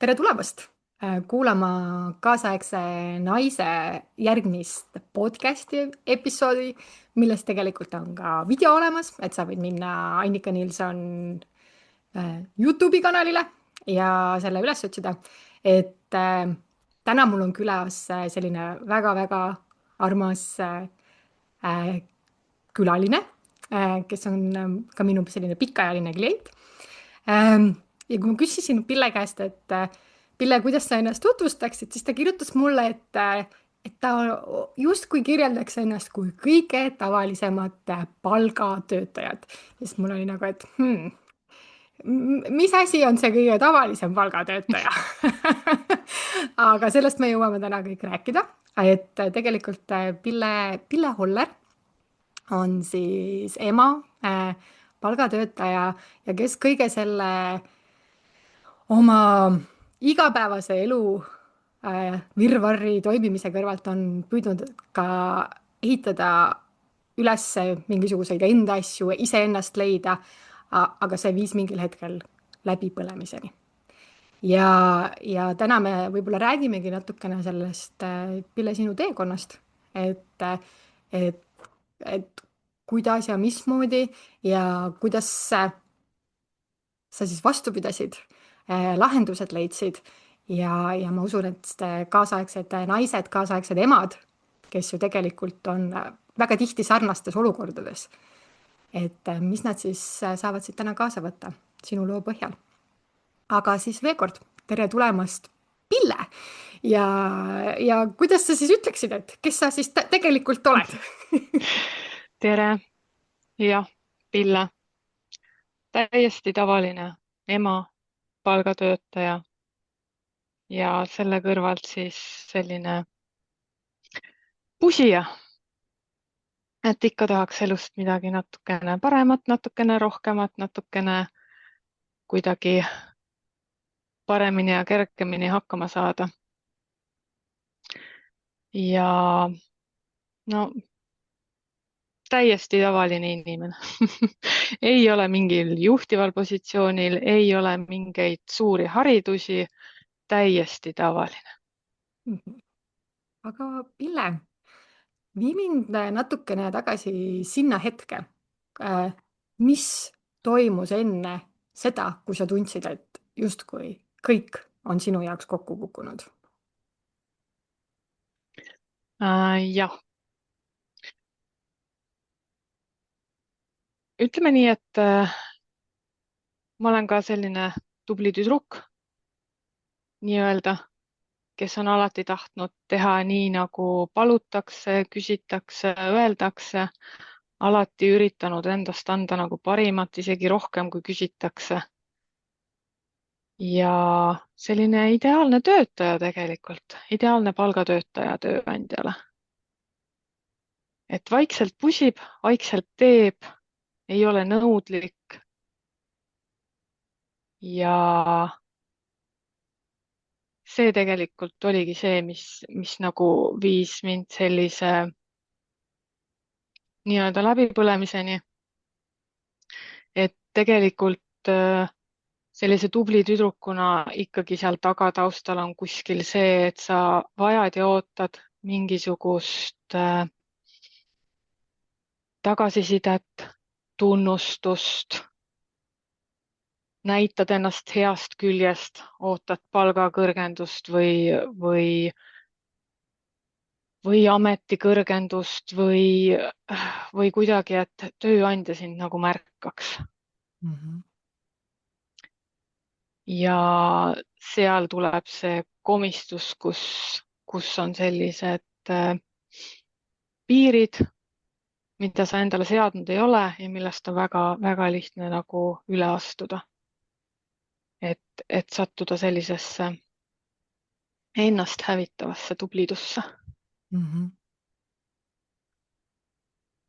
tere tulemast kuulama kaasaegse naise järgmist podcasti episoodi, millest tegelikult on ka video olemas, et sa võid minna Annika Nilsson Youtube'i kanalile ja selle üles otsida. Täna mul on külas selline väga-väga armas äh, külaline, kes on ka minu selline pikaajaline klient. Ja kui ma küsisin Pille käest, et Pille, kuidas sa ennast tutvustaksid, siis ta kirjutas mulle, et ta justkui kirjeldaks ennast kui kõige tavalisemat palgatöötajat. Ja siis mul oli nagu, et mis asi on see kõige tavalisem palgatöötaja? aga sellest me jõuame täna kõik rääkida, et tegelikult Pille Holler on siis ema, palgatöötaja ja kes kõige selle oma igapäevase elu virvarri toimimise kõrvalt on püüdnud ka ehitada üles mingisuguseid enda asju, iseennast leida, aga see viis mingil hetkel läbipõlemiseni. Ja täna me võib-olla räägimegi natukene sellest, Pille, sinu teekonnast, et, et, et kuidas ja mismoodi ja kuidas sa siis vastu pidasid, lahendused leidsid ja ma usun, et kaasaegsed naised, kaasaegsed emad, kes ju tegelikult on väga tihti sarnastes olukordades, et mis nad siis saavad siit täna kaasa võtta sinu loo põhjal. Aga siis veel kord, tere tulemast, Pille! ja, ja kuidas sa siis ütleksid, et kes sa siis tegelikult oled? Tere, jah, Pille, täiesti tavaline ema, palgatöötaja ja selle kõrvalt siis selline pusija, et ikka tahaks elust midagi natukene paremat, natukene rohkemat, natukene kuidagi paremini ja kergemini hakkama saada. Ja no täiesti tavaline inimene. Ei ole mingil juhtival positsioonil, ei ole mingeid suuri haridusi, täiesti tavaline. aga Pille, vii mind natukene tagasi sinna hetke. Mis toimus enne seda, kui sa tundsid, et justkui kõik on sinu jaoks kokku kukkunud? Jah, ütleme nii, et ma olen ka selline tubli tüdruk nii-öelda, kes on alati tahtnud teha nii, nagu palutakse, küsitakse, öeldakse, alati üritanud endast anda nagu parimat, isegi rohkem, kui küsitakse. Ja selline ideaalne töötaja tegelikult, ideaalne palgatöötaja tööandjale. Et vaikselt pusib, vaikselt teeb, ei ole nõudlik ja see tegelikult oligi see, mis nagu viis mind sellise nii-öelda läbipõlemiseni. Et tegelikult sellise tubli tüdrukuna ikkagi seal tagataustal on kuskil see, et sa vajad ja ootad mingisugust tagasisidet, tunnustust, näitad ennast heast küljest, ootad palgakõrgendust või ametikõrgendust või kuidagi, et tööandja sind nagu märkaks. Mhm. Ja seal tuleb see komistus, kus on sellised piirid, mida sa endale seadnud ei ole ja millest on väga lihtne nagu üle astuda. Et sattuda sellisesse ennast hävitavasse tublidusse. Mhm.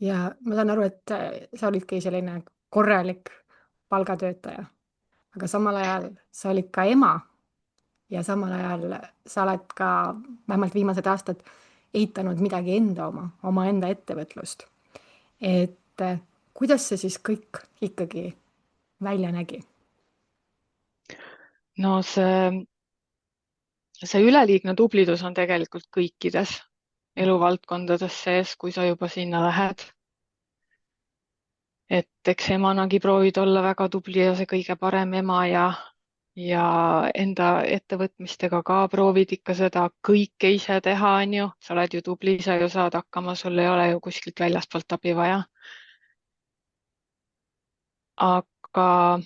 Ja ma saan aru, et sa olidki selline korralik palgatöötaja, aga samal ajal sa olid ka ema ja samal ajal sa oled ka vähemalt viimased aastad ehitanud midagi omaenda ettevõtlust. Et kuidas see siis kõik ikkagi välja nägi? No see see üleliigne tublidus on tegelikult kõikides eluvaldkondades sees, kui sa juba sinna lähed. Et eks emanagi proovid olla väga tubli ja see kõige parem ema ja enda ettevõtmistega ka proovid ikka seda kõike ise teha, on ju. Sa oled ju tubli, sa ju saad hakkama, sul ei ole ju kuskilt väljastpoolt abi vaja. Aga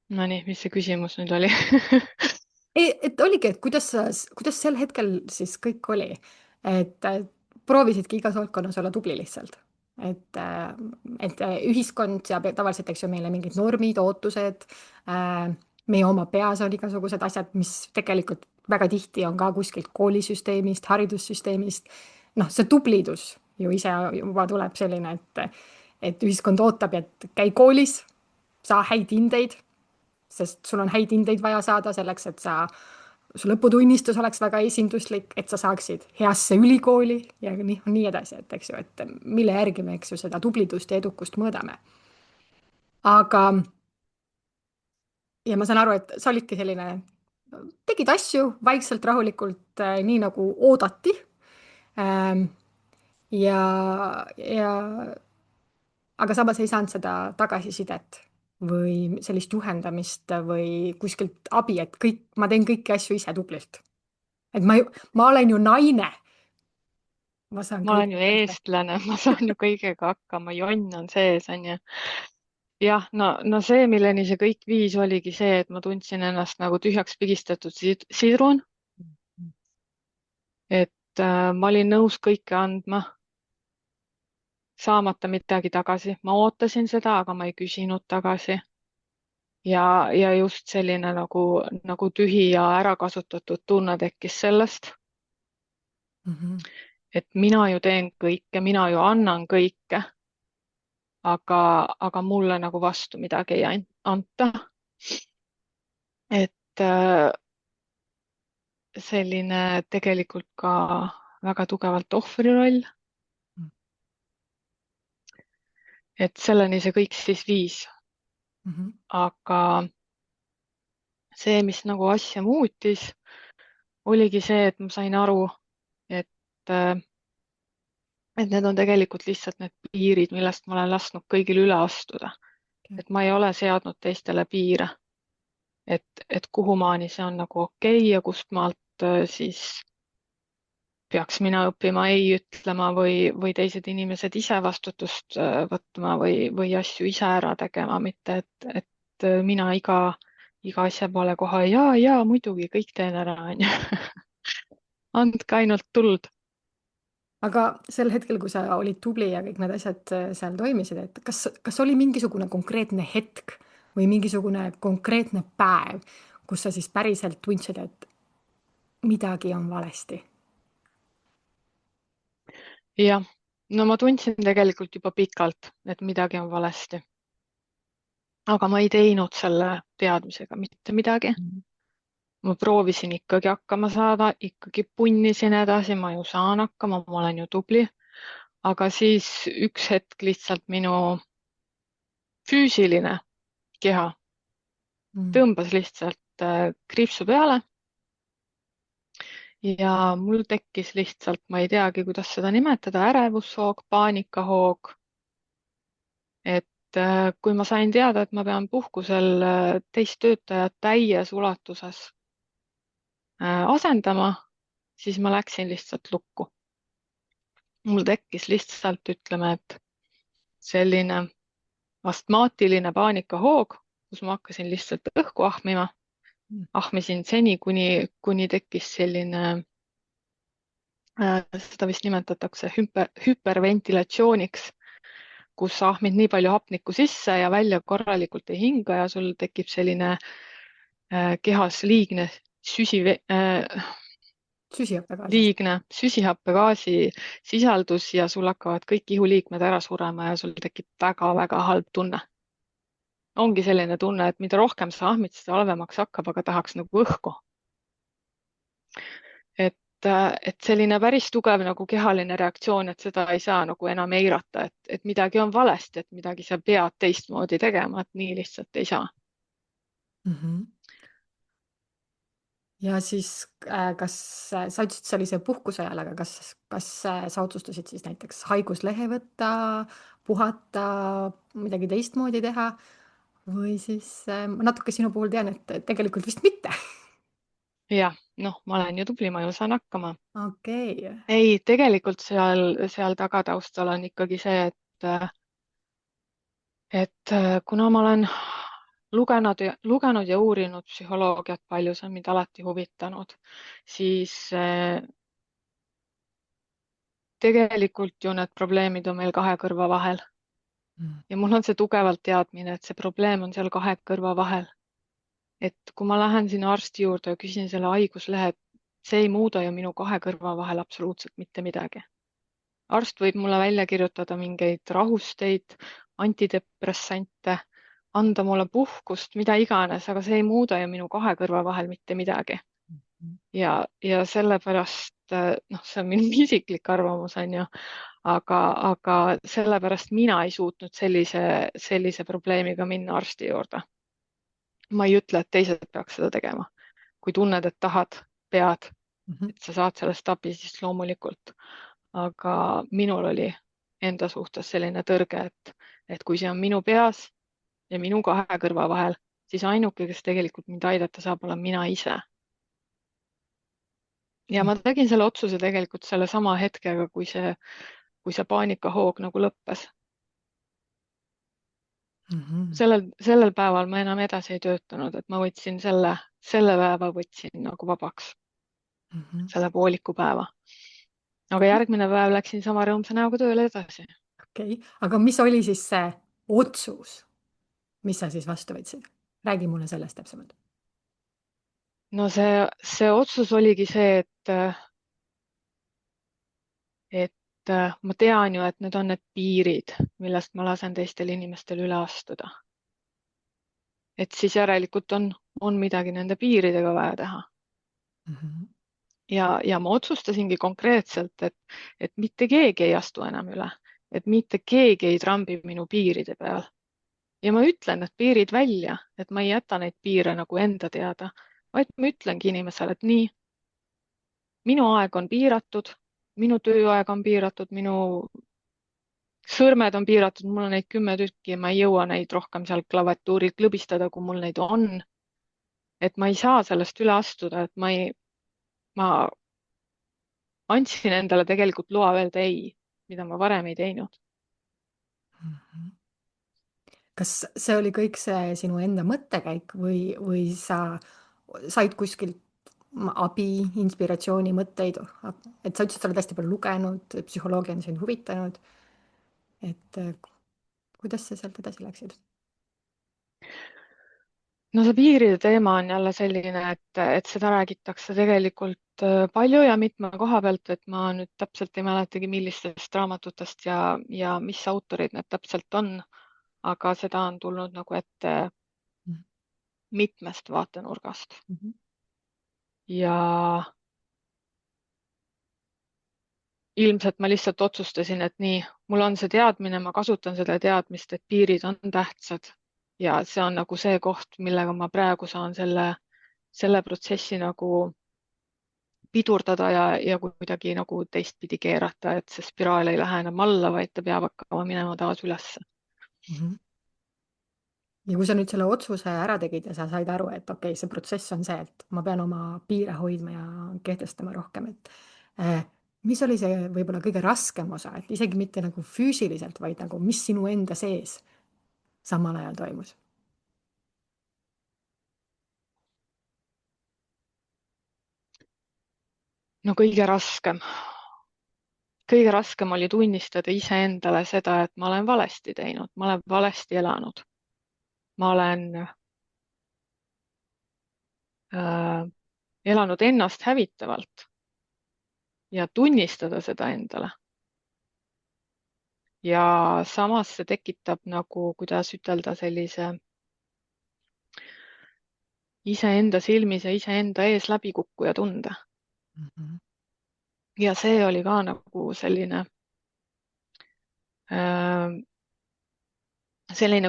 no nii, mis see küsimus nüüd oli? Et oligi, et kuidas sel hetkel siis kõik oli, et proovisidki igas valdkonnas olla tubli lihtsalt, et ühiskond seab tavaliselt, eks ju, meile mingid normid, ootused, meie oma peas on igasugused asjad, mis tegelikult väga tihti on ka kuskilt koolisüsteemist, haridussüsteemist. Noh, see tublidus ju ise juba tuleb selline, et ühiskond ootab, et käi koolis, saa häid hindeid, sest sul on häid hindeid vaja saada selleks, et su lõputunnistus oleks väga esinduslik, et sa saaksid heasse ülikooli ja nii edasi, et eks ju, et mille järgi me, eks ju, seda tublidust ja edukust mõõdame. Aga, ja ma saan aru, et sa olidki selline, tegid asju vaikselt, rahulikult, nii nagu oodati. ja, ja aga samas ei saanud seda tagasisidet või sellist juhendamist või kuskilt abi, et ma teen kõiki asju ise tublilt. Et ma olen ju naine. Ma saan ma olen kõik ju teha. eestlane, ma saan ju kõigega hakkama, jonn on sees, on ju. Jah, no see, milleni see kõik viis, oligi see, et ma tundsin ennast nagu tühjaks pigistatud sidrun. Et ma olin nõus kõike andma, saamata midagi tagasi. Ma ootasin seda, aga ma ei küsinud tagasi. Ja just selline nagu tühi ja ärakasutatud tunne tekkis sellest. Et mina ju teen kõike, mina ju annan kõike, aga mulle nagu vastu midagi ei anta. Et selline tegelikult ka väga tugevalt ohvriroll. Et selleni see kõik siis viis. Aga see, mis nagu asja muutis, oligi see, et ma sain aru, et need on tegelikult lihtsalt need piirid, millest ma olen lasknud kõigil üle astuda. Et ma ei ole seadnud teistele piire. Et kuhumaani see on nagu okei ja kust maalt siis peaks mina õppima ei ütlema või teised inimesed ise vastutust võtma või asju ise ära tegema, mitte et mina iga asja peale kohe ja muidugi kõik teen ära, on ju. Andke ainult tuld. Aga sel hetkel, kui sa olid tubli ja kõik need asjad seal toimisid, et kas oli mingisugune konkreetne hetk või mingisugune konkreetne päev, kus sa siis päriselt tundsid, et midagi on valesti? Jah, no ma tundsin tegelikult juba pikalt, et midagi on valesti. Aga ma ei teinud selle teadmisega mitte midagi. Ma proovisin ikkagi hakkama saada, ikkagi punnisin edasi, ma ju saan hakkama, ma olen ju tubli. Aga siis üks hetk lihtsalt minu füüsiline keha tõmbas lihtsalt kriipsu peale. Ja mul tekkis lihtsalt, ma ei teagi, kuidas seda nimetada, ärevushoog, paanikahoog. Et kui ma sain teada, et ma pean puhkusel teist töötajat täies ulatuses asendama, siis ma läksin lihtsalt lukku. Mul tekkis lihtsalt, ütleme, et selline astmaatiline paanikahoog, kus ma hakkasin lihtsalt õhku ahmima. Ahmisin seni, kuni tekkis selline, seda vist nimetatakse hüperventilatsiooniks, kus sa ahmid nii palju hapnikku sisse ja välja korralikult ei hinga ja sul tekib selline kehas liigne süsihappegaasi sisaldus ja sul hakkavad kõik ihuliikmed ära surema ja sul tekib väga-väga halb tunne. Ongi selline tunne, et mida rohkem sa ahmid, seda halvemaks hakkab, aga tahaks nagu õhku. Et selline päris tugev nagu kehaline reaktsioon, et seda ei saa nagu enam eirata, et midagi on valesti, et midagi sa pead teistmoodi tegema, et nii lihtsalt ei saa. ja siis kas sa ütlesid, see oli see puhkuse ajal, aga kas sa otsustasid siis näiteks haiguslehe võtta, puhata, midagi teistmoodi teha või siis ma natuke sinu puhul tean, et tegelikult vist mitte. jah, noh, ma olen ju tubli, ma ju saan hakkama. okei. ei, tegelikult seal tagataustal on ikkagi see, et kuna ma olen lugenud ja uurinud psühholoogiat palju, see on mind alati huvitanud, siis tegelikult ju need probleemid on meil kahe kõrva vahel ja mul on see tugevalt teadmine, et see probleem on seal kahe kõrva vahel. Et kui ma lähen sinna arsti juurde ja küsin selle haiguslehe, see ei muuda ju minu kahe kõrva vahel absoluutselt mitte midagi. Arst võib mulle välja kirjutada mingeid rahusteid, antidepressante, anda mulle puhkust, mida iganes, aga see ei muuda ju minu kahe kõrva vahel mitte midagi. Ja sellepärast, noh, see on minu isiklik arvamus, on ju, aga sellepärast mina ei suutnud sellise probleemiga minna arsti juurde. Ma ei ütle, et teised peaks seda tegema. Kui tunned, et tahad, pead, Mhm. et sa saad sellest abi, siis loomulikult. Aga minul oli enda suhtes selline tõrge, et kui see on minu peas ja minu kahe kõrva vahel, siis ainuke, kes tegelikult mind aidata saab, olen mina ise. Ja ma tegin selle otsuse tegelikult sellesama hetkega, kui see paanikahoog nagu lõppes. Mhm. Sellel päeval ma enam edasi ei töötanud, et ma võtsin selle päeva võtsin nagu vabaks, Mhm. selle pooliku päeva. Aga järgmine päev läksin sama rõõmsa näoga tööle edasi. okei, aga mis oli siis see otsus, mis sa siis vastu võtsid? räägi mulle sellest täpsemalt. No see otsus oligi see, et ma tean ju, et need on need piirid, millest ma lasen teistel inimestel üle astuda. Et siis järelikult on midagi nende piiridega vaja teha. Mhm. Ja ma otsustasingi konkreetselt, et mitte keegi ei astu enam üle, et mitte keegi ei trambi minu piiride peal. Ja ma ütlen need piirid välja, et ma ei jäta neid piire nagu enda teada, vaid ma ütlengi inimesele, et nii, minu aeg on piiratud, minu tööaeg on piiratud, minu sõrmed on piiratud, mul on neid 10 tükki ja ma ei jõua neid rohkem seal klaviatuuril klõbistada, kui mul neid on. Et ma ei saa sellest üle astuda, et ma andsin endale tegelikult loa öelda ei, mida ma varem ei teinud. Mhm. kas see oli kõik see sinu enda mõttekäik või sa said kuskilt abi, inspiratsiooni, mõtteid, et sa ütlesid, sa oled hästi palju lugenud, psühholoogia on sind huvitanud, et kuidas sa sealt edasi läksid? No see piiride teema on jälle selline, et seda räägitakse tegelikult palju ja mitme koha pealt, et ma nüüd täpselt ei mäletagi, millistest raamatutest ja mis autorid need täpselt on, aga seda on tulnud nagu ette mitmest vaatenurgast. Mhm. Ja ilmselt ma lihtsalt otsustasin, et nii, mul on see teadmine, ma kasutan seda teadmist, et piirid on tähtsad ja see on nagu see koht, millega ma praegu saan selle protsessi nagu pidurdada ja kuidagi nagu teistpidi keerata, et see spiraal ei lähe enam alla, vaid ta peab hakkama minema taas ülesse. Mhm. ja kui sa nüüd selle otsuse ära tegid ja sa said aru, et okei, see protsess on see, et ma pean oma piire hoidma ja kehtestama rohkem, et eh, mis oli see võib-olla kõige raskem osa, et isegi mitte nagu füüsiliselt, vaid nagu mis sinu enda sees samal ajal toimus? No kõige raskem oli tunnistada iseendale seda, et ma olen valesti teinud, ma olen valesti elanud. Ma olen elanud ennast hävitavalt ja tunnistada seda endale. Ja samas see tekitab nagu, kuidas ütelda, sellise iseenda silmis ja iseenda ees läbikukkuja tunde. Mhm. Ja see oli ka nagu selline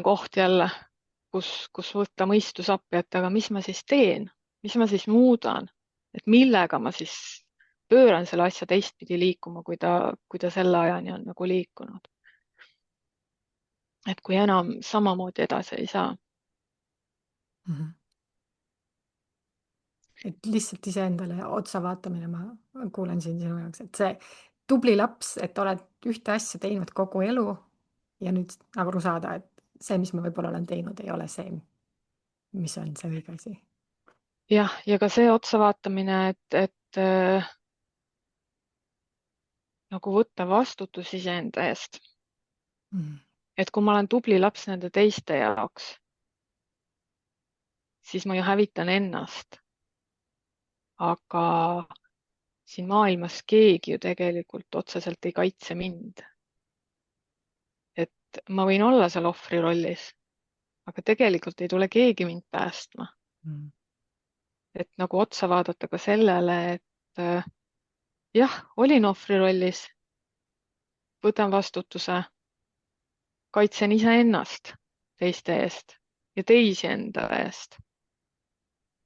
koht jälle, kus võtta mõistus appi, et aga mis ma siis teen, mis ma siis muudan, et millega ma siis pööran selle asja teistpidi liikuma, kui ta selle ajani on nagu liikunud. Et kui enam samamoodi edasi ei saa. Mhm. Et lihtsalt iseendale otsa vaatamine, ma kuulen siin sinu jaoks, et see tubli laps, et oled ühte asja teinud kogu elu ja nüüd aru saada, et see, mis ma võib-olla olen teinud, ei ole see, mis on see õige asi. jah, ja ka see otsa vaatamine, et nagu võtta vastutus iseenda eest. Mm. Et kui ma olen tubli laps nende teiste jaoks, siis ma ju hävitan ennast. Aga siin maailmas keegi ju tegelikult otseselt ei kaitse mind. Et ma võin olla seal ohvri rollis, aga tegelikult ei tule keegi mind päästma. Mm. Et nagu otsa vaadata ka sellele, et jah, olin ohvri rollis, võtan vastutuse, kaitsen iseennast teiste eest ja teisi enda eest.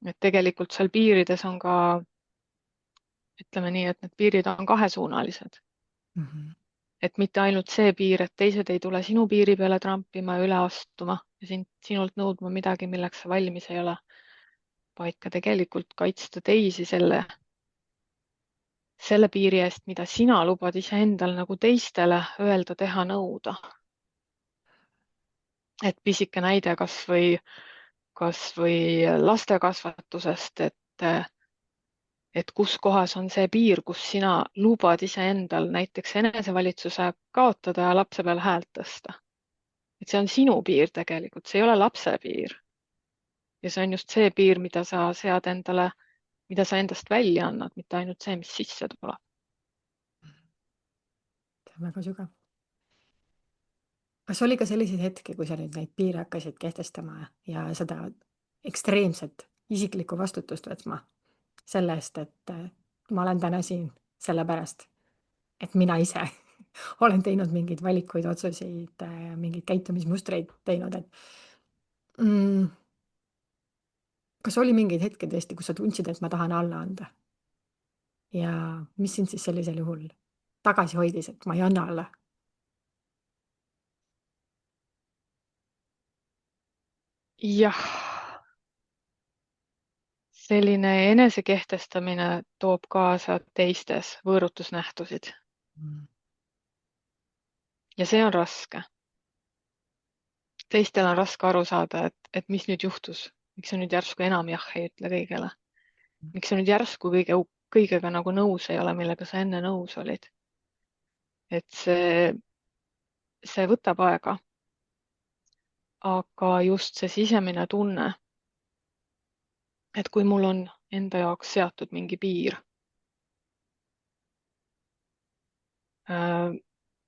Et tegelikult seal piirides on ka, ütleme nii, et need piirid on kahesuunalised. Mhm. Et mitte ainult see piir, et teised ei tule sinu piiri peale trampima ja üle astuma ja sinult nõudma midagi, milleks sa valmis ei ole, vaid ka tegelikult kaitsta teisi selle piiri eest, mida sina lubad iseendal nagu teistele öelda, teha, nõuda. Et pisike näide kas või laste kasvatusest, et kus kohas on see piir, kus sina lubad iseendal näiteks enesevalitsuse kaotada ja lapse peal häält tõsta. Et see on sinu piir tegelikult, see ei ole lapse piir. Ja see on just see piir, mida sa sead endale, mida sa endast välja annad, mitte ainult see, mis sisse tuleb. See on väga sügav. Kas oli ka selliseid hetki, kui sa nüüd neid piire hakkasid kehtestama ja seda ekstreemset isiklikku vastutust võtma selle eest, et ma olen täna siin sellepärast, et mina ise olen teinud mingeid valikuid, otsuseid, mingeid käitumismustreid teinud, et kas oli mingeid hetki tõesti, kus sa tundsid, et ma tahan alla anda? Ja mis sind siis sellisel juhul tagasi hoidis, et ma ei anna alla? Jah, selline enesekehtestamine toob kaasa teistes võõrutusnähtusid ja see on raske. Teistel on raske aru saada, et mis nüüd juhtus, miks sa nüüd järsku enam jah ei ütle kõigele. Miks sa nüüd järsku kõigega nagu nõus ei ole, millega sa enne nõus olid. Et see võtab aega. Aga just see sisemine tunne, et kui mul on enda jaoks seatud mingi piir,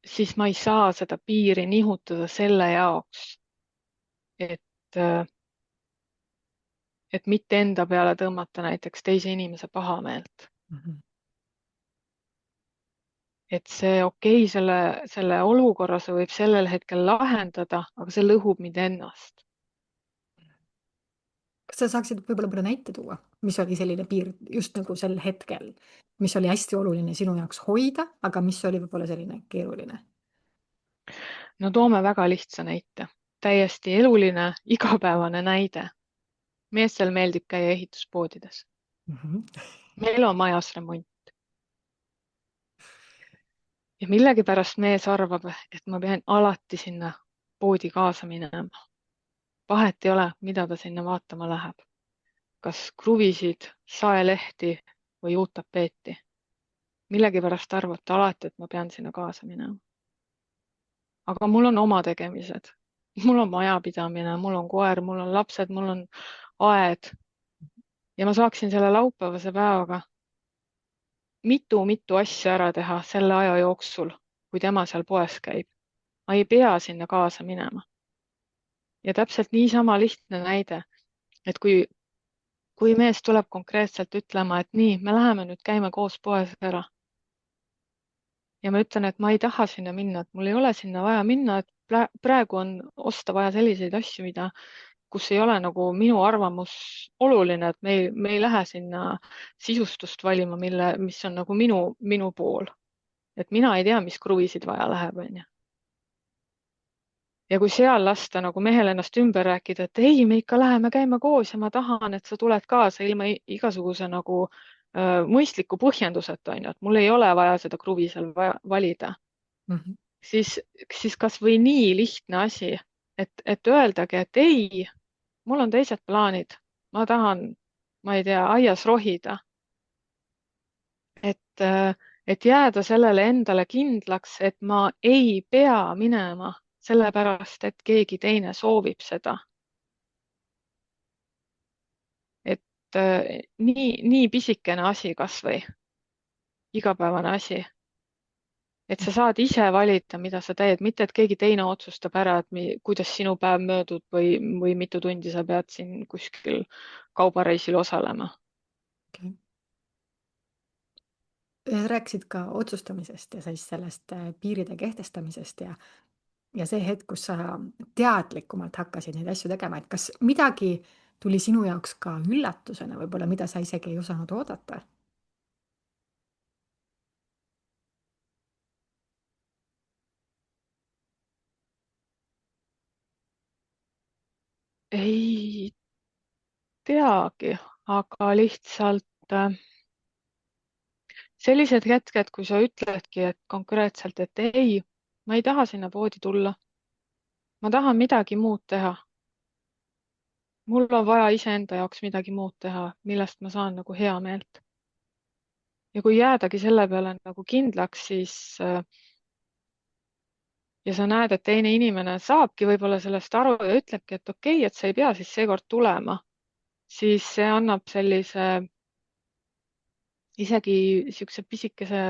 siis ma ei saa seda piiri nihutada selle jaoks, et, et mitte enda peale tõmmata näiteks teise inimese pahameelt. Et see okei, selle olukorra see võib sellel hetkel lahendada, aga see lõhub mind ennast. Kas sa saaksid võib-olla mõne näite tuua, mis oli selline piir just nagu sel hetkel, mis oli hästi oluline sinu jaoks hoida, aga mis oli võib-olla selline keeruline? No toome väga lihtsa näite. Täiesti eluline, igapäevane näide. Meestel meeldib käia ehituspoodides. Meil on majas remont. Ja millegipärast mees arvab, et ma pean alati sinna poodi kaasa minema. Vahet ei ole, mida ta sinna vaatama läheb. Kas kruvisid, saelehti või uut tapeeti. Millegipärast arvab ta alati, et ma pean sinna kaasa minema. Aga mul on oma tegemised. Mul on majapidamine, mul on koer, mul on lapsed, mul on aed. Ja ma saaksin selle laupäevase päevaga mitu asja ära teha selle aja jooksul, kui tema seal poes käib. Ma ei pea sinna kaasa minema. Ja täpselt niisama lihtne näide, et kui mees tuleb konkreetselt ütlema, et nii, me läheme nüüd käime koos poes ära. Ja ma ütlen, et ma ei taha sinna minna, et mul ei ole sinna vaja minna, et praegu on osta vaja selliseid asju, kus ei ole nagu minu arvamus oluline, et me ei lähe sinna sisustust valima, mis on nagu minu pool. Et mina ei tea, mis kruvisid vaja läheb, onju. Ja kui seal lasta nagu mehel ennast ümber rääkida, et ei, me ikka läheme käima koos ja ma tahan, et sa tuled kaasa ilma igasuguse nagu mõistliku põhjenduseta, onju, et mul ei ole vaja seda kruvi seal valida, Mhm. siis, siis kas või nii lihtne asi, et öeldagi, et ei, mul on teised plaanid, ma tahan, ma ei tea, aias rohida, et jääda sellele endale kindlaks, et ma ei pea minema sellepärast, et keegi teine soovib seda. Et nii pisikene asi kasvõi, igapäevane asi, et sa saad ise valida, mida sa teed, mitte et keegi teine otsustab ära, et kuidas sinu päev möödub või mitu tundi sa pead siin kuskil kaubareisil osalema. Okay. Rääkisid ka otsustamisest ja siis sellest piiride kehtestamisest ja see hetk, kus sa teadlikumalt hakkasid neid asju tegema, et kas midagi tuli sinu jaoks ka üllatusena võib-olla, mida sa isegi ei osanud oodata? Ei teagi, aga lihtsalt sellised hetked, kui sa ütledki, et konkreetselt, et ei, ma ei taha sinna poodi tulla, ma tahan midagi muud teha. Mul on vaja iseenda jaoks midagi muud teha, millest ma saan nagu hea meelt. Ja kui jäädagi selle peale nagu kindlaks, siis ja sa näed, et teine inimene saabki võib-olla sellest aru ja ütlebki, et okei, et sa ei pea siis seekord tulema, siis see annab sellise isegi niisuguse pisikese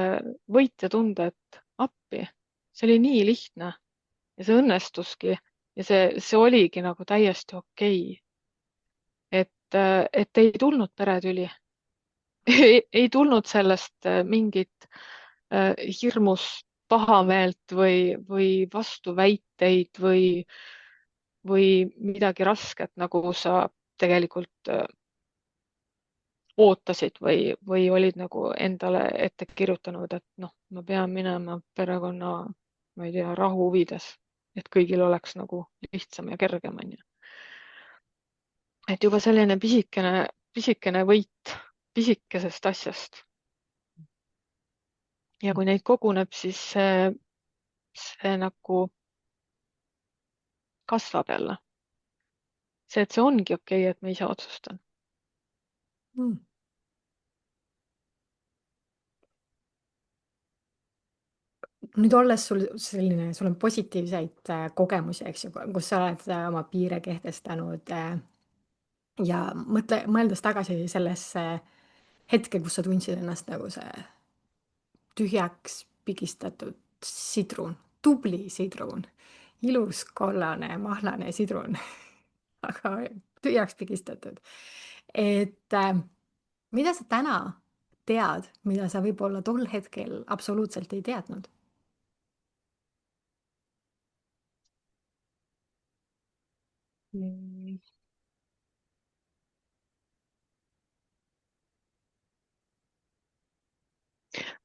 võitjatunde, et appi, see oli nii lihtne ja see õnnestuski ja see oligi nagu täiesti okei. Et ei tulnud peretüli. Ei tulnud sellest mingit hirmust pahameelt või vastuväiteid või midagi rasket, nagu sa tegelikult ootasid või olid nagu endale ette kirjutanud, et noh, ma pean minema perekonna, ma ei tea, rahu huvides, et kõigil oleks nagu lihtsam ja kergem, onju. Et juba selline pisikene võit pisikesest asjast. Ja kui neid koguneb, siis see nagu kasvab jälle. See, et see ongi okei, et ma ise otsustan. Mm. Nüüd olles sul selline, sul on positiivseid kogemusi, eks ju, kus sa oled oma piire kehtestanud ja mõeldes tagasi sellesse hetke, kus sa tundsid ennast nagu see tühjaks pigistatud sidrun, tubli sidrun, ilus kollane mahlane sidrun, aga tühjaks pigistatud. Et mida sa täna tead, mida sa võib-olla tol hetkel absoluutselt ei teadnud? Mm.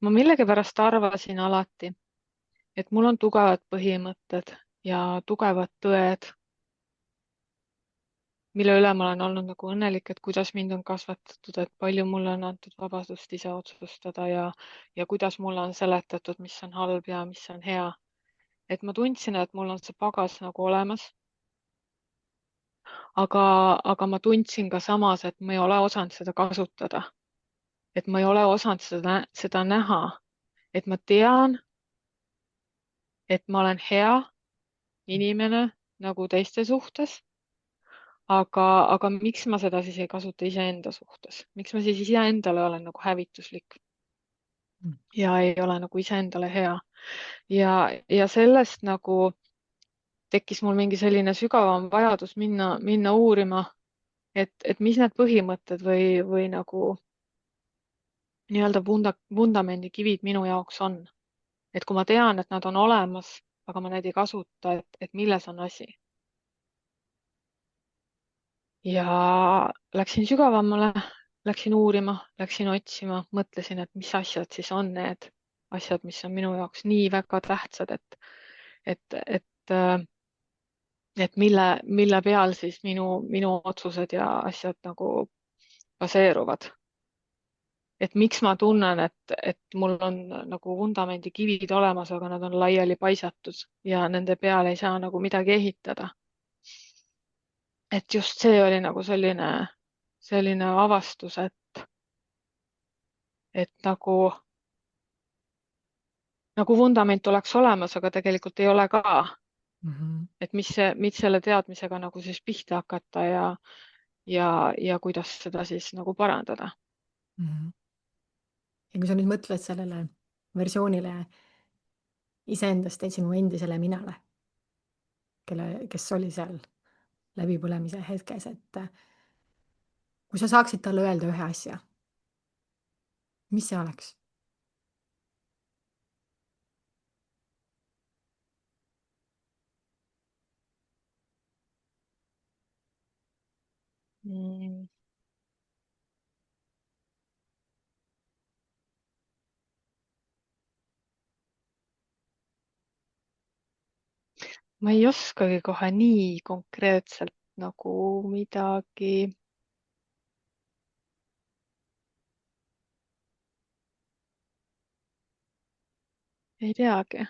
Ma millegipärast arvasin alati, et mul on tugevad põhimõtted ja tugevad tõed, mille üle ma olen olnud nagu õnnelik, et kuidas mind on kasvatatud, et palju mulle on antud vabadust ise otsustada ja kuidas mulle on seletatud, mis on halb ja mis on hea. Et ma tundsin, et mul on see pagas nagu olemas, aga ma tundsin ka samas, et ma ei ole osanud seda kasutada. Et ma ei ole osanud seda näha, et ma tean, et ma olen hea inimene nagu teiste suhtes, aga miks ma seda siis ei kasuta iseenda suhtes, miks ma siis iseendale olen nagu hävituslik ja ei ole nagu iseendale hea ja sellest nagu tekkis mul mingi selline sügavam vajadus minna uurima, et mis need põhimõtted või nagu nii-öelda vundamendikivid minu jaoks on. Et kui ma tean, et nad on olemas, aga ma neid ei kasuta, et milles on asi. ja läksin sügavamale, läksin uurima, läksin otsima, mõtlesin, et mis asjad siis on need asjad, mis on minu jaoks nii väga tähtsad, et et mille peal siis minu otsused ja asjad nagu baseeruvad. Et miks ma tunnen, et mul on nagu vundamendi kivid olemas, aga nad on laiali paisatud ja nende peale ei saa nagu midagi ehitada. Et just see oli nagu selline avastus, et nagu vundament oleks olemas, aga tegelikult ei ole ka. Mhm. Et mis selle teadmisega nagu siis pihta hakata ja kuidas seda siis nagu parandada. Mhm. Ja kui sa nüüd mõtled sellele versioonile iseendast, sinu endisele minale, kes oli seal läbipõlemise hetkes, et kui sa saaksid talle öelda ühe asja, mis see oleks? Mm. Ma ei oskagi kohe nii konkreetselt nagu midagi, ei teagi.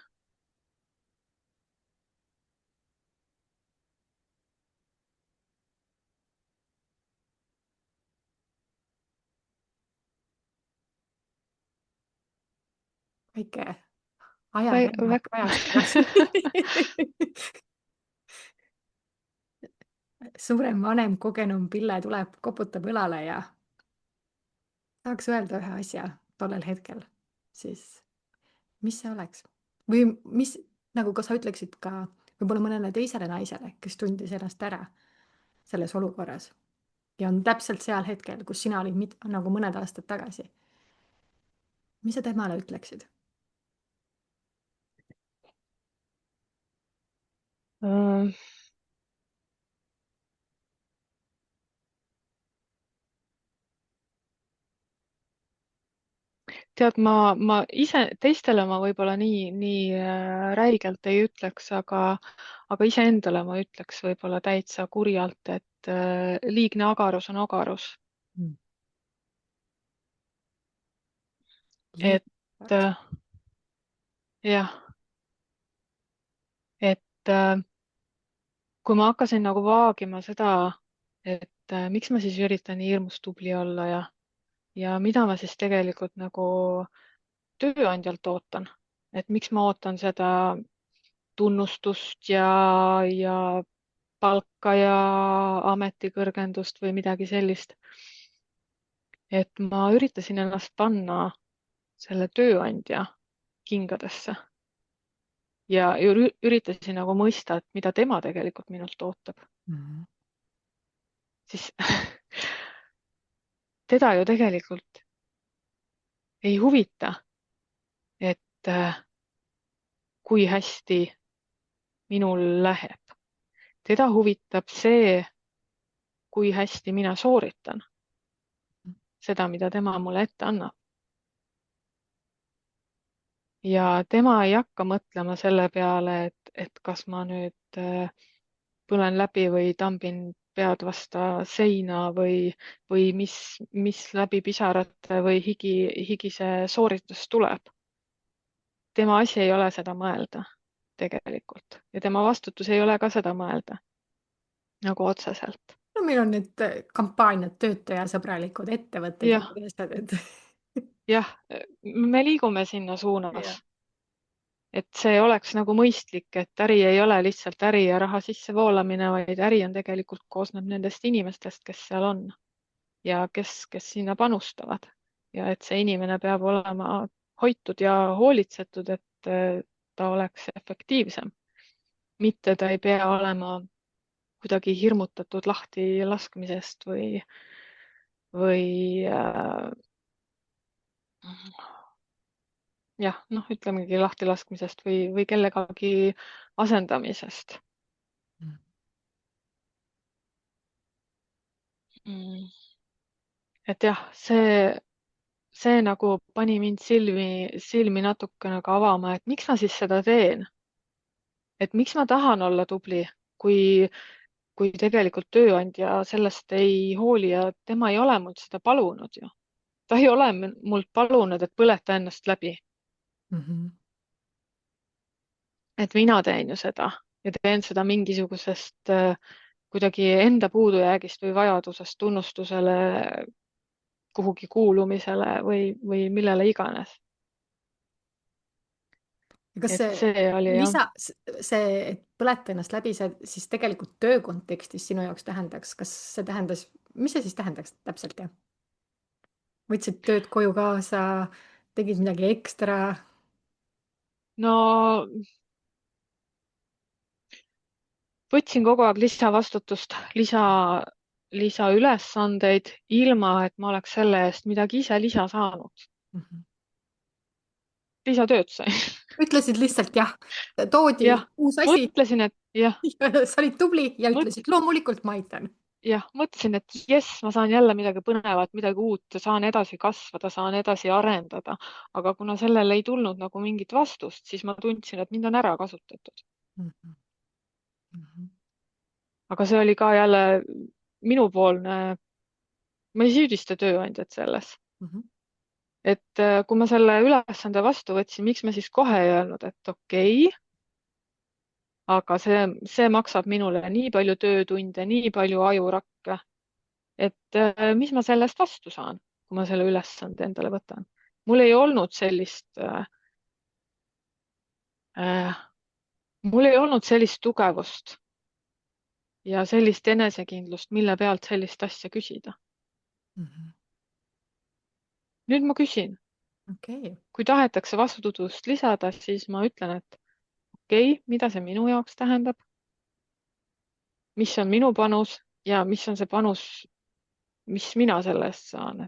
väike ajarännak ajas tagasi. suurem, vanem, kogenum Pille tuleb, koputab õlale ja tahaks öelda ühe asja tollel hetkel, siis mis see oleks? Või mis, nagu kas sa ütleksid ka võib-olla mõnele teisele naisele, kes tundis ennast ära selles olukorras ja on täpselt seal hetkel, kus sina olid nagu mõned aastad tagasi. mis sa temale ütleksid? Tead, ma ise, teistele ma võib-olla nii räigelt ei ütleks, aga iseendale ma ütleks võib-olla täitsa kurjalt, et liigne agarus on ogarus. Mm. Et Liiga. jah, et kui ma hakkasin nagu vaagima seda, et miks ma siis üritan nii hirmus tubli olla ja mida ma siis tegelikult nagu tööandjalt ootan, et miks ma ootan seda tunnustust ja palka ja ametikõrgendust või midagi sellist. Et ma üritasin ennast panna selle tööandja kingadesse ja üritasin nagu mõista, et mida tema tegelikult minult ootab. Mhm. Siis teda ju tegelikult ei huvita, et kui hästi minul läheb. Teda huvitab see, kui hästi mina sooritan seda, mida tema mulle ette annab. Ja tema ei hakka mõtlema selle peale, et kas ma nüüd põlen läbi või tambin pead vasta seina või mis läbi pisarate või higise sooritus tuleb. Tema asi ei ole seda mõelda tegelikult ja tema vastutus ei ole ka seda mõelda nagu otseselt. no meil on need kampaaniad, töötajasõbralikud ettevõtted ja Jah, need asjad, et jah, me liigume sinna ja. suunas, et see oleks nagu mõistlik, et äri ei ole lihtsalt äri ja raha sissevoolamine, vaid äri on tegelikult koosneb nendest inimestest, kes seal on ja kes sinna panustavad ja et see inimene peab olema hoitud ja hoolitsetud, et ta oleks efektiivsem, mitte ta ei pea olema kuidagi hirmutatud lahti laskmisest või jah, noh, ütlemegi lahtilaskmisest või kellegagi asendamisest. mm. Et jah, see nagu pani mind silmi natuke nagu avama, et miks ma siis seda teen, et miks ma tahan olla tubli, kui, kui tegelikult tööandja sellest ei hooli ja tema ei ole mult seda palunud ju. Ta ei ole mult palunud, et põleta ennast läbi, Mhm. et mina teen ju seda ja teen seda mingisugusest kuidagi enda puudujäägist või vajadusest tunnustusele, kuhugi kuulumisele või millele iganes. Ja kas Et see see oli jah. see, et põleta ennast läbi, see siis tegelikult töö kontekstis sinu jaoks tähendaks, kas see tähendas, mis see siis tähendaks täpselt, jah? Võtsid tööd koju kaasa, tegid midagi ekstra? No võtsin kogu aeg lisavastutust, lisaülesandeid, ilma et ma oleks selle eest midagi ise lisa saanud. Mhm. Lisatööd sain. Ütlesid lihtsalt jah, toodi jah, uus asi mõtlesin, et jah, ja sa olid tubli ja mõt-, ütlesid loomulikult ma aitan. jah, mõtlesin, et jess, ma saan jälle midagi põnevat, midagi uut, saan edasi kasvada, saan edasi arendada. aga kuna sellele ei tulnud nagu mingit vastust, siis ma tundsin, et mind on ära kasutatud. Mhm. Mhm. aga see oli ka jälle minupoolne, ma ei süüdista tööandjat selles. Mhm. Et kui ma selle ülesande vastu võtsin, miks ma siis kohe ei öelnud, et okei, aga see maksab minule nii palju töötunde, nii palju ajurakke, et mis ma selle eest vastu saan, kui ma selle ülesande endale võtan. mul ei olnud äh, mul ei olnud sellist tugevust ja sellist enesekindlust, mille pealt sellist asja küsida. Mhm. Nüüd ma küsin, okei. kui tahetakse vastutust lisada, siis ma ütlen, et okei, mida see minu jaoks tähendab, mis on minu panus ja mis on see panus, mis mina selle eest saan,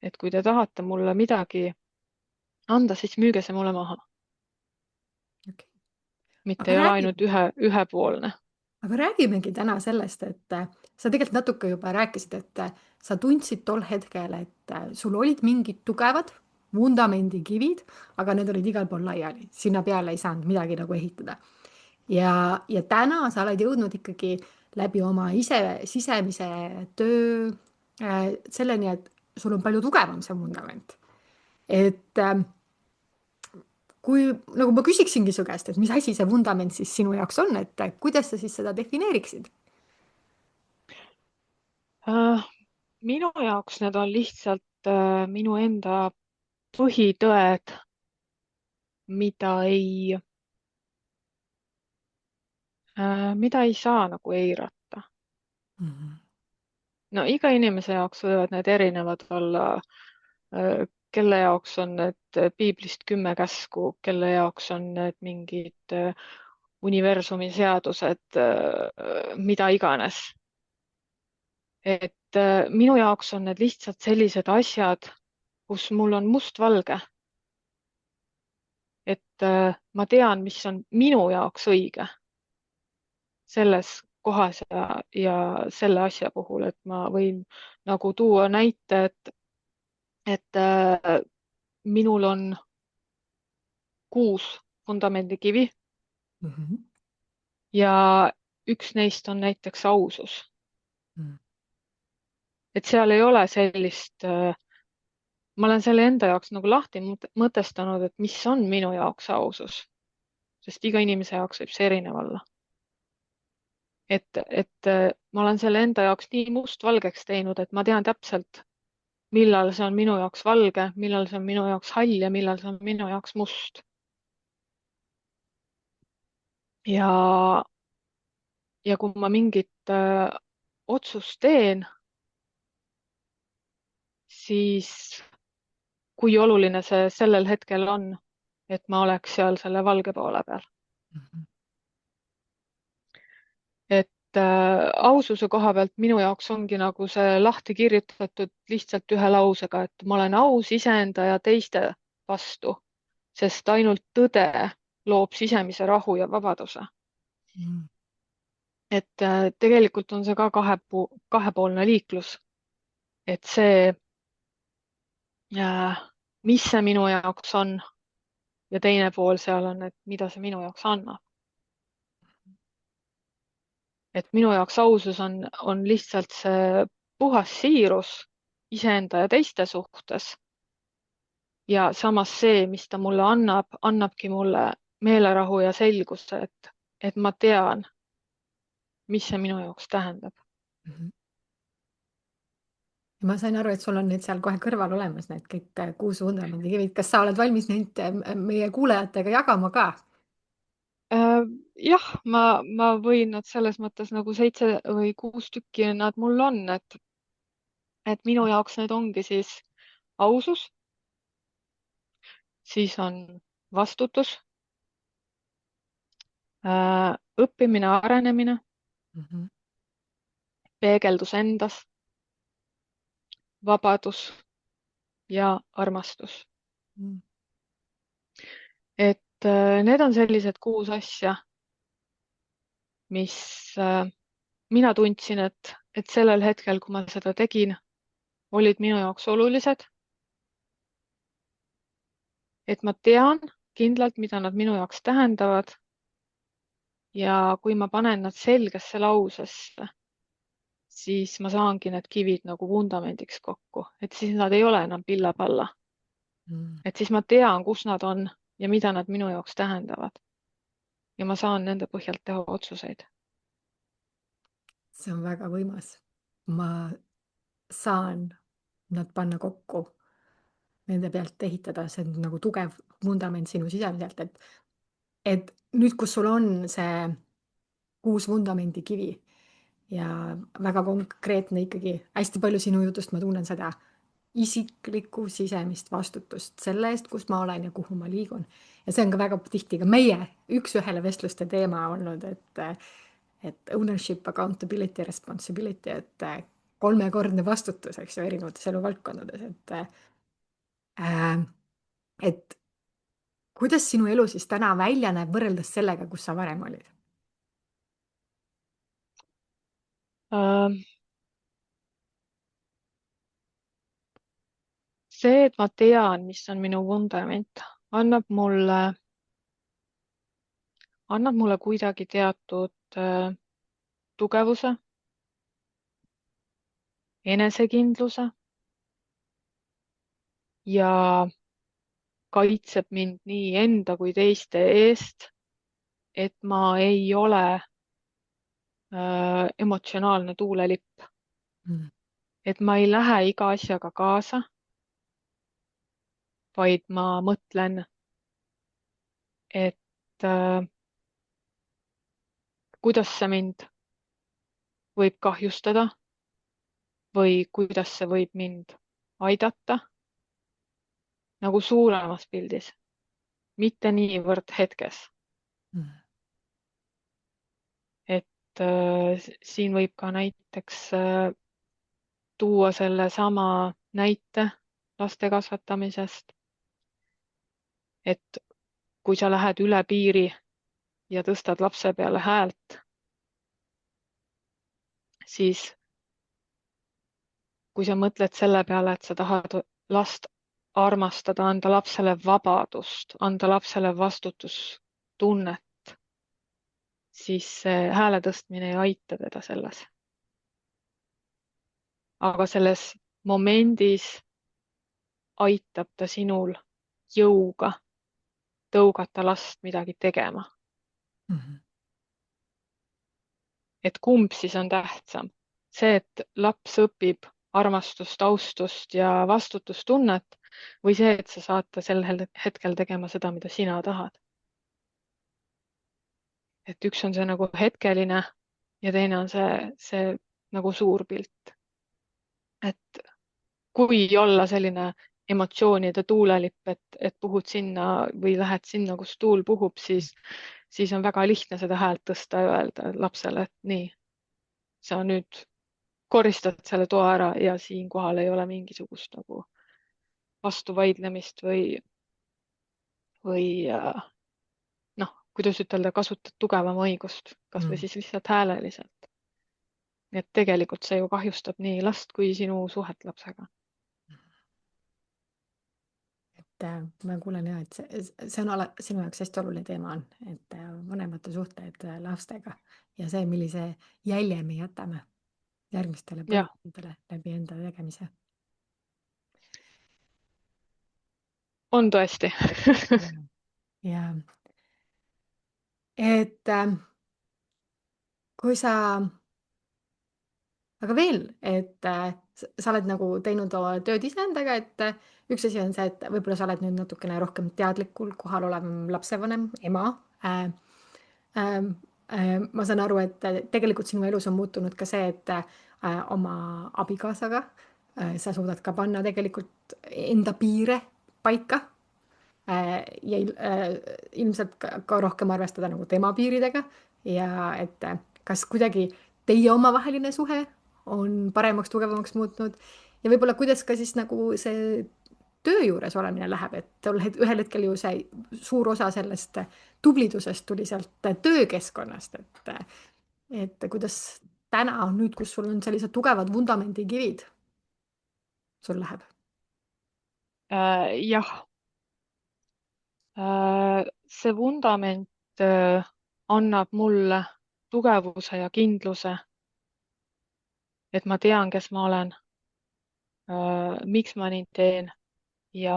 et kui te tahate mulle midagi anda, siis müüge see mulle maha, Okei. mitte aga ei ole räägime, ainult ühepoolne. aga räägimegi täna sellest, et sa tegelikult natuke juba rääkisid, et sa tundsid tol hetkel, et sul olid mingid tugevad vundamendikivid, aga need olid igal pool laiali, sinna peale ei saanud midagi nagu ehitada. ja täna sa oled jõudnud ikkagi läbi oma sisemise töö selleni, et sul on palju tugevam see vundament. et kui nagu ma küsiksingi su käest, et mis asi see vundament siis sinu jaoks on, et kuidas sa siis seda defineeriksid? Äh, minu jaoks need on lihtsalt minu enda põhitõed, mida mida ei saa nagu eirata. Mhm. No iga inimese jaoks võivad need erinevad olla, kelle jaoks on need piiblist 10 käsku, kelle jaoks on need mingid universumi seadused, mida iganes. Et minu jaoks on need lihtsalt sellised asjad, kus mul on mustvalge, et ma tean, mis on minu jaoks õige selles kohas ja selle asja puhul, et ma võin nagu tuua näite, et minul on 6 vundamendikivi Mhm. ja üks neist on näiteks ausus. Mhm. et seal ei ole sellist, ma olen selle enda jaoks nagu lahti mõtestanud, et mis on minu jaoks ausus, sest iga inimese jaoks võib see erinev olla. et ma olen selle enda jaoks nii mustvalgeks teinud, et ma tean täpselt, millal see on minu jaoks valge, millal see on minu jaoks hall ja millal see on minu jaoks must. ja, ja kui ma mingit otsust teen, siis kui oluline see sellel hetkel on, et ma oleks seal selle valge poole peal. Mhm. et aususe koha pealt minu jaoks ongi nagu see lahti kirjutatud lihtsalt ühe lausega, et ma olen aus iseenda ja teiste vastu, sest ainult tõde loob sisemise rahu ja vabaduse. Mhm. et tegelikult on see ka kahepoolne liiklus, et see, mis see minu jaoks on ja teine pool seal on, et mida see minu jaoks annab. Et minu jaoks ausus on lihtsalt see puhas siirus iseenda ja teiste suhtes. Ja samas see, mis ta mulle annab, annabki mulle meelerahu ja selguse, et ma tean, mis see minu jaoks tähendab. Mhm. Ja ma sain aru, et sul on nüüd seal kohe kõrval olemas need kõik 6 vundamendikivid. Kas sa oled valmis neid meie kuulajatega jagama ka? Jah, ma võin nad selles mõttes nagu 7 või 6 tükki nad mul on, et minu jaoks need ongi siis ausus, siis on vastutus, õppimine, arenemine, Mhm. peegeldus endas, vabadus ja armastus. Mhm. Et need on sellised 6 asja, mis mina tundsin, et sellel hetkel, kui ma seda tegin, olid minu jaoks olulised. Et ma tean kindlalt, mida nad minu jaoks tähendavad. Ja kui ma panen nad selgesse lausesse, siis ma saangi need kivid nagu vundamendiks kokku, et siis nad ei ole enam pilla-palla. Mhm. Et siis ma tean, kus nad on ja mida nad minu jaoks tähendavad. Ja ma saan nende põhjalt teha otsuseid. See on väga võimas. Ma saan nad panna kokku, nende pealt ehitada, see on nagu tugev vundament sinu sisemiselt, et nüüd, kus sul on see 6 vundamendikivi ja väga konkreetne ikkagi, hästi palju sinu jutust ma tunnen seda isiklikku sisemist vastutust selle eest, kus ma olen ja kuhu ma liigun. Ja see on ka väga tihti ka meie üks-ühele vestluste teema olnud, et ownership, accountability, responsibility, et 3-kordne vastutus, eks ju, erinevates eluvaldkondades, äh, et kuidas sinu elu siis täna välja näeb võrreldes sellega, kus sa varem olid? See, et ma tean, mis on minu vundament, annab mulle kuidagi teatud tugevuse, enesekindluse ja kaitseb mind nii enda kui teiste eest, et ma ei ole emotsionaalne tuulelipp. Mm. Et ma ei lähe iga asjaga kaasa, vaid ma mõtlen, et kuidas see mind võib kahjustada või kuidas see võib mind aidata nagu suuremas pildis, mitte niivõrd hetkes. Mm. Et siin võib ka näiteks tuua sellesama näite laste kasvatamisest, et kui sa lähed üle piiri ja tõstad lapse peale häält, siis kui sa mõtled selle peale, et sa tahad last armastada, anda lapsele vabadust, anda lapsele vastutustunnet, siis see hääle tõstmine ei aita teda selles. Aga selles momendis aitab ta sinul jõuga tõugata last midagi tegema. Mhm. Et kumb siis on tähtsam? See, et laps õpib armastust, austust ja vastutustunnet või see, et sa saad ta sel hetkel tegema seda, mida sina tahad. Et üks on see nagu hetkeline ja teine on see nagu suur pilt. Et kui olla selline emotsioonide tuulelipp, et puhud sinna või lähed sinna, kus tuul puhub, siis on väga lihtne seda häält tõsta ja öelda lapsele, et nii, sa nüüd koristad selle toa ära ja siinkohal ei ole mingisugust nagu vastuvaidlemist või noh, kuidas ütelda, kasutad tugevama õigust, kas või mm. siis lihtsalt hääleliselt. Nii et tegelikult see ju kahjustab nii last kui sinu suhet lapsega. Ma kuulen ja, et see on sinu jaoks hästi oluline teema on, et vanemate suhted lastega ja see, millise jälje me jätame järgmistele jah, põlvkondadele läbi enda tegemise. on tõesti. ja et kui sa, aga veel, et sa oled nagu teinud oma tööd iseendaga, et üks asi on see, et võib-olla sa oled nüüd natukene rohkem teadlikul kohal olev lapsevanem, ema ähm, ma saan aru, et tegelikult sinu elus on muutunud ka see, et oma abikaasaga sa suudad ka panna tegelikult enda piire paika ja ilmselt ka rohkem arvestada nagu tema piiridega ja et kas kuidagi teie omavaheline suhe on paremaks, tugevamaks muutnud ja võib-olla kuidas ka siis nagu see töö juures olemine läheb, et ühel hetkel ju see suur osa sellest tublidusest tuli sealt töökeskkonnast, et kuidas täna nüüd, kus sul on sellised tugevad vundamendikivid, sul läheb? Jah, see vundament annab mulle tugevuse ja kindluse, et ma tean, kes ma olen, miks ma nii teen ja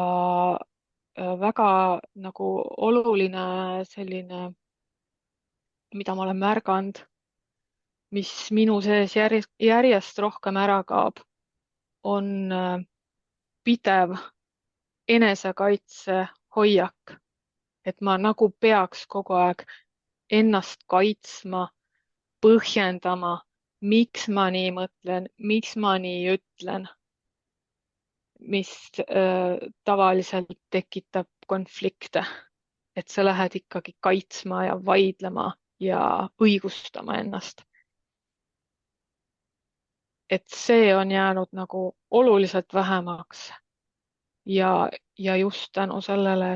väga nagu oluline selline, mida ma olen märganud, mis minu sees järjest rohkem ära kaob, on pidev enesekaitse hoiak, et ma nagu peaks kogu aeg ennast kaitsma, põhjendama, miks ma nii mõtlen, miks ma nii ütlen, mis tavaliselt tekitab konflikte, et sa lähed ikkagi kaitsma ja vaidlema ja õigustama ennast. Et see on jäänud nagu oluliselt vähemaks ja just tänu sellele,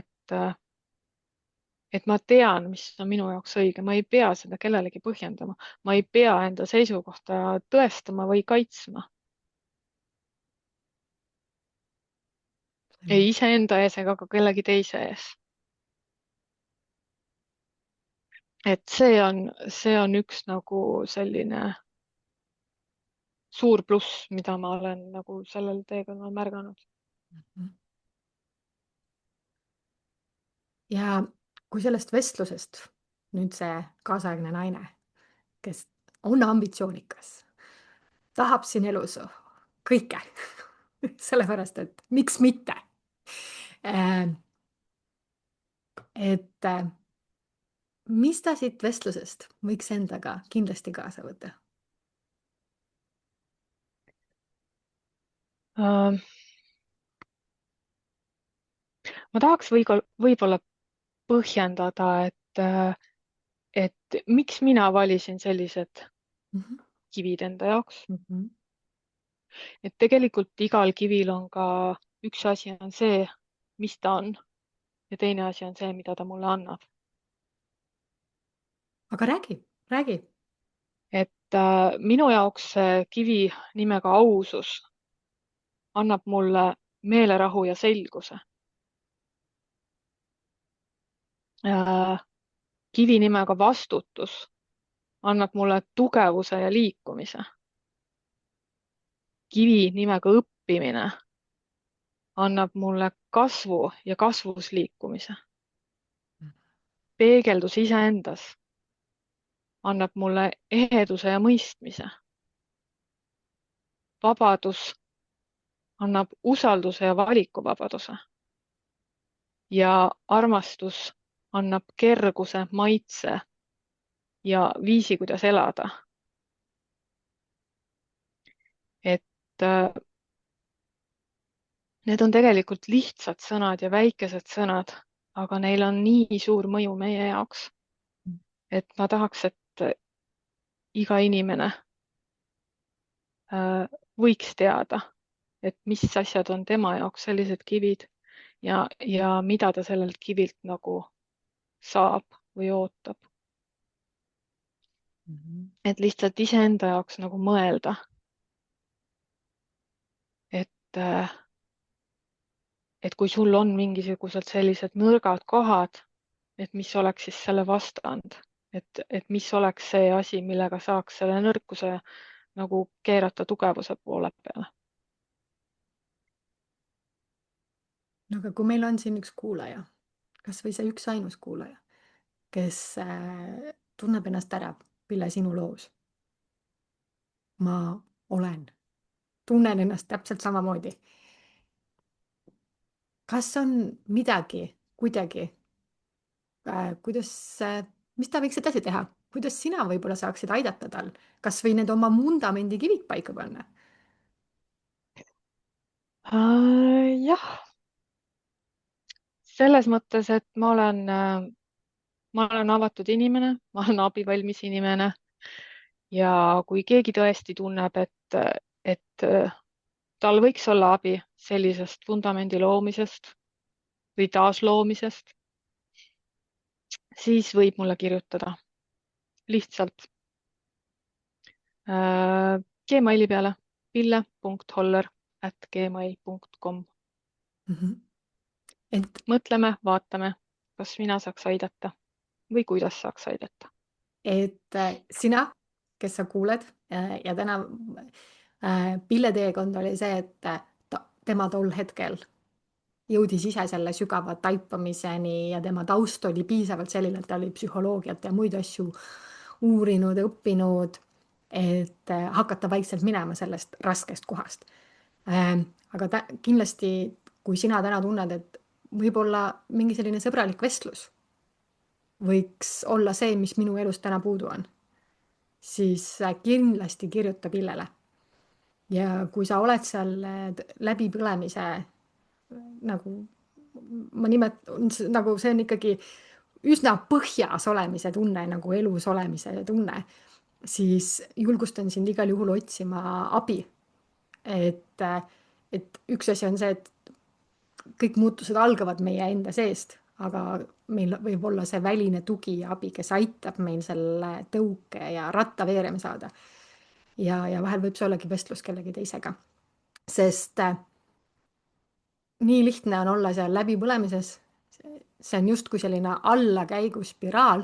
et ma tean, mis on minu jaoks õige, ma ei pea seda kellelegi põhjendama, ma ei pea enda seisukohta tõestama või kaitsma. Ei iseenda ees ega ka kellegi teise ees. Et see on üks nagu selline suur pluss, mida ma olen nagu sellel teekonnal märganud. Ja kui sellest vestlusest nüüd see kaasaegne naine, kes on ambitsioonikas, tahab siin elus kõike, sellepärast et miks mitte. Et mis ta siit vestlusest võiks endaga kindlasti kaasa võtta? Ma tahaks võib-olla põhjendada, et miks mina valisin sellised kivid enda jaoks. Et tegelikult igal kivil on ka üks asi on see, mis ta on ja teine asi on see, mida ta mulle annab. Aga räägi. Et minu jaoks see kivi nimega ausus annab mulle meelerahu ja selguse. Kivi nimega vastutus annab mulle tugevuse ja liikumise. Kivi nimega õppimine annab mulle kasvu ja kasvus liikumise. Peegeldus iseendas annab mulle eheduse ja mõistmise. Vabadus annab usalduse ja valikuvabaduse. Ja armastus annab kerguse, maitse ja viisi, kuidas elada. Et need on tegelikult lihtsad sõnad ja väikesed sõnad, aga neil on nii suur mõju meie jaoks. Et ma tahaks, et iga inimene võiks teada, et mis asjad on tema jaoks sellised kivid ja mida ta sellelt kivilt nagu saab või ootab. Mhm. Et lihtsalt iseenda jaoks nagu mõelda, et, äh, et kui sul on mingisugused sellised nõrgad kohad, et mis oleks siis selle vastand, et mis oleks see asi, millega saaks selle nõrkuse nagu keerata tugevuse poole peale. No aga kui meil on siin üks kuulaja, kas või see üksainus kuulaja, kes tunneb ennast ära, Pille, sinu loos. Ma tunnen ennast täpselt samamoodi. Kas on midagi, kuidagi, kuidas, mis ta võiks edasi teha? Kuidas sina võib-olla saaksid aidata tal, kas või need oma vundamendi kivid paika panna? Jah, selles mõttes, et ma olen avatud inimene, ma olen abivalmis inimene ja kui keegi tõesti tunneb, et tal võiks olla abi sellisest vundamendi loomisest või taasloomisest, siis võib mulle kirjutada lihtsalt Gmaili peale pille.holler@gmail.com. Mhm. et, Mõtleme, vaatame, kas mina saaks aidata või kuidas saaks aidata. et sina, kes sa kuuled ja täna Pille teekond oli see, et tema tol hetkel jõudis ise selle sügava taipamiseni ja tema taust oli piisavalt selline, et ta oli psühholoogiat ja muid asju uurinud, õppinud, et hakata vaikselt minema sellest raskest kohast. Aga kindlasti, kui sina täna tunned, et võib-olla mingi selline sõbralik vestlus võiks olla see, mis minu elus täna puudu on, siis kindlasti kirjuta Pillele. Ja kui sa oled seal läbipõlemise nagu ma nimetan, nagu see on ikkagi üsna põhjas olemise tunne, nagu elus olemise tunne, siis julgustan sind igal juhul otsima abi. et, et üks asi on see, et kõik muutused algavad meie enda seest, aga meil võib olla see väline tugi ja abi, kes aitab meil selle tõuke ja ratta veerema saada. Ja vahel võib see ollagi vestlus kellegi teisega, sest nii lihtne on olla seal läbipõlemises. See on justkui selline allakäiguspiraal,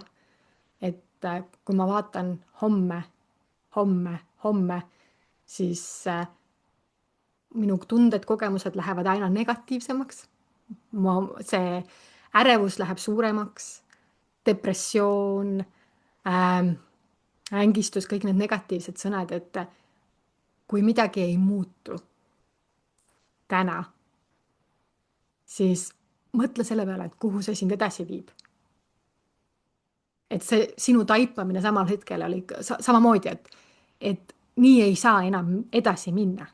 et kui ma vaatan homme, homme, homme, siis minu tunded, kogemused lähevad aina negatiivsemaks. See ärevus läheb suuremaks, depressioon, ängistus, kõik need negatiivsed sõnad, et kui midagi ei muutu täna, siis mõtle selle peale, et kuhu see sind edasi viib. Et see sinu taipamine samal hetkel oli samamoodi, et nii ei saa enam edasi minna.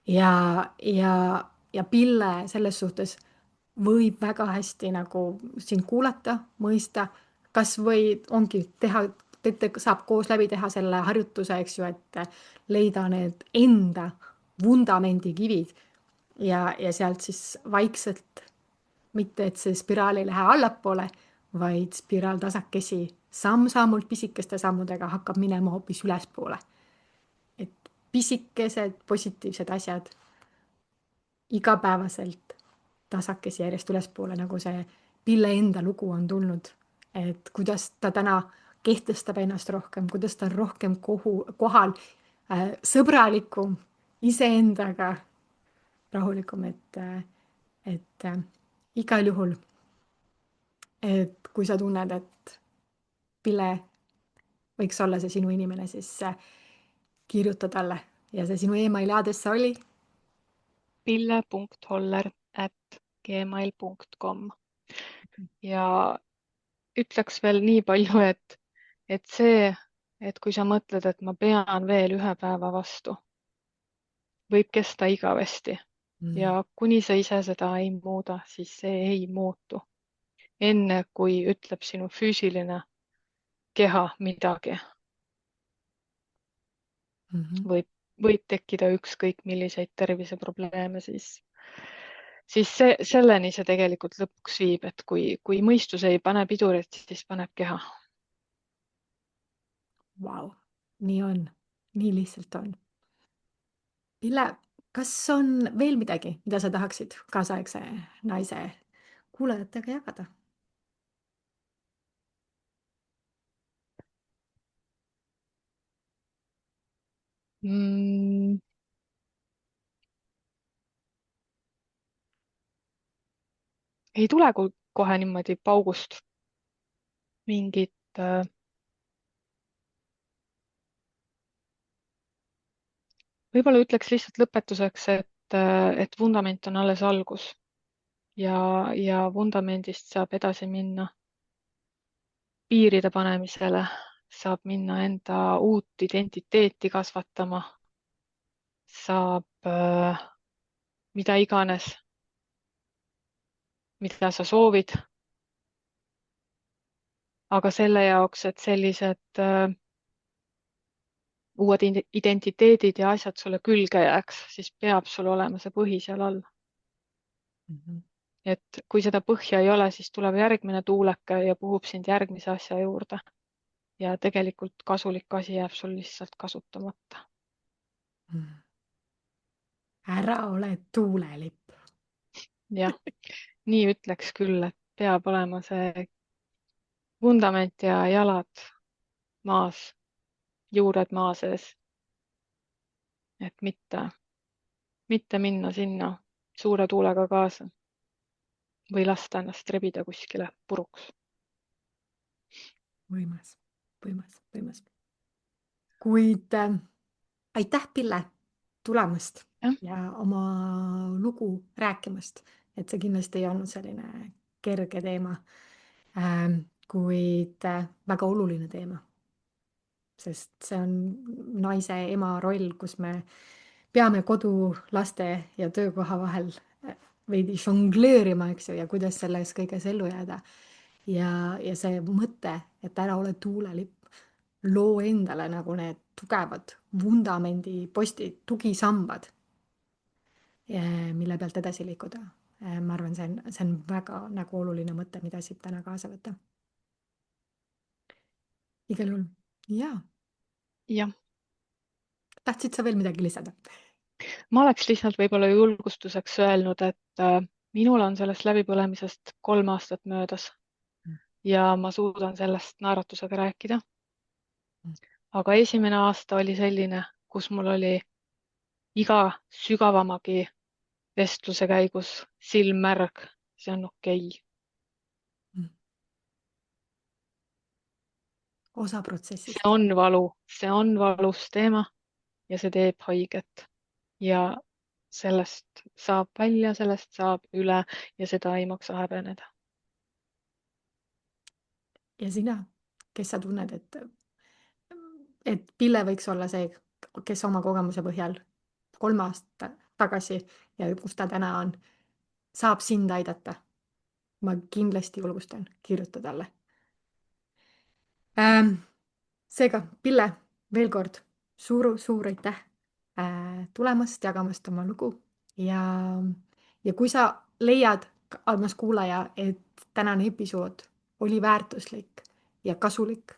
Ja Pille selles suhtes võib väga hästi nagu sind kuulata, mõista, kas või ongi teha, saab koos läbi teha selle harjutuse, eks ju, et leida need enda vundamendi kivid ja sealt siis vaikselt, mitte et see spiraal ei lähe allapoole, vaid spiraal tasakesi samm-sammult pisikeste sammudega hakkab minema hoopis ülespoole. Et pisikesed positiivsed asjad igapäevaselt tasakesi järjest ülespoole, nagu see Pille enda lugu on tulnud, et kuidas ta täna kehtestab ennast rohkem, kuidas ta on rohkem kohal, sõbralikum, iseendaga rahulikum, et igal juhul, et kui sa tunned, et Pille võiks olla see sinu inimene, siis kirjuta talle ja see sinu emaili aadress oli pille.holler@gmail.com. ja ütleks veel nii palju, et see, et kui sa mõtled, et ma pean veel ühe päeva vastu, võib kesta igavesti ja kuni sa ise seda ei muuda, siis see ei muutu. Enne kui ütleb sinu füüsiline keha midagi, Mhm. võib tekkida ükskõik milliseid terviseprobleeme siis siis selleni see tegelikult lõpuks viib, et kui mõistus ei pane pidurit, siis paneb keha. Vau, nii on, nii lihtsalt on. Pille, kas on veel midagi, mida sa tahaksid kaasaegse naise kuulajatega jagada? mm,. ei tule kohe niimoodi paugust mingit võib-olla ütleks lihtsalt lõpetuseks, et vundament on alles algus ja vundamendist saab edasi minna piiride panemisele, saab minna enda uut identiteeti kasvatama, saab mida iganes, mida sa soovid. aga selle jaoks, et sellised uued identiteedid ja asjad sulle külge jääks, siis peab sul olema see põhi seal all. Et kui seda põhja ei ole, siis tuleb järgmine tuuleke ja puhub sind järgmise asja juurde. Ja tegelikult kasulik asi jääb sul lihtsalt kasutamata. Ära ole tuulelipp. jah, nii ütleks küll, et peab olema see vundament ja jalad maas, juured maa sees. Et mitte minna sinna suure tuulega kaasa või lasta ennast rebida kuskile puruks. Võimas, võimas, võimas. Kuid aitäh, Pille, tulemast ja oma lugu rääkimast. Et see kindlasti ei olnud selline kerge teema, kuid väga oluline teema. Sest see on naise ema roll, kus me peame kodu, laste ja töökoha vahel veidi žongleerima, eks ju, ja kuidas selles kõiges ellu jääda. Ja see mõte, et ära ole tuulelipp, loo endale nagu need tugevad vundamendipostid, tugisambad, mille pealt edasi liikuda. Ma arvan, see on väga nagu oluline mõte, mida siit täna kaasa võtta. Igal juhul, jaa. jah. Tahtsid sa veel midagi lisada? Ma oleks lihtsalt võib-olla julgustuseks öelnud, et minul on sellest läbipõlemisest 3 aastat möödas ja ma suudan sellest naeratusega rääkida. Aga esimene aasta oli selline, kus mul oli iga sügavamagi vestluse käigus silm märg, see on okei. Osa protsessist. See on valus teema ja see teeb haiget. Ja sellest saab välja, sellest saab üle ja seda ei maksa häbeneda. Ja sina, kes sa tunned, et Pille võiks olla see, kes oma kogemuse põhjal 3 aastat tagasi ja kus ta täna on, saab sind aidata. Ma kindlasti julgustan, kirjuta talle. Seega, Pille, veel kord suur aitäh tulemast, jagamast oma lugu ja kui sa leiad, armas kuulaja, et tänane episood oli väärtuslik ja kasulik,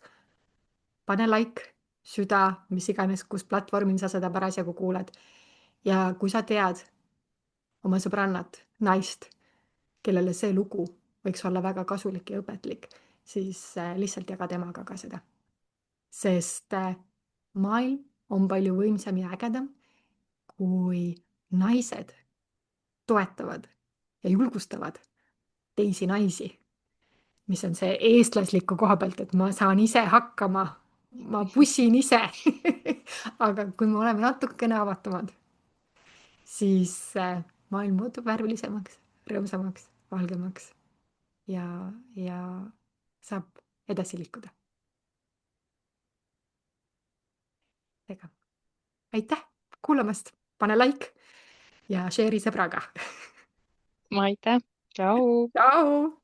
pane like, süda, mis iganes, kus platvormil sa seda parasjagu kuulad. Ja kui sa tead oma sõbrannat, naist, kellele see lugu võiks olla väga kasulik ja õpetlik, siis lihtsalt jaga temaga ka seda. Sest maailm on palju võimsam ja ägedam, kui naised toetavad ja julgustavad teisi naisi, mis on see eestlasliku koha pealt, et ma saan ise hakkama, ma pussin ise aga kui me oleme natukene avatumad, siis maailm muutub värvilisemaks, rõõmsamaks, valgemaks ja saab edasi liikuda. Ega aitäh kuulamast, pane like ja share'i sõbraga. aitäh, tšau. tšau.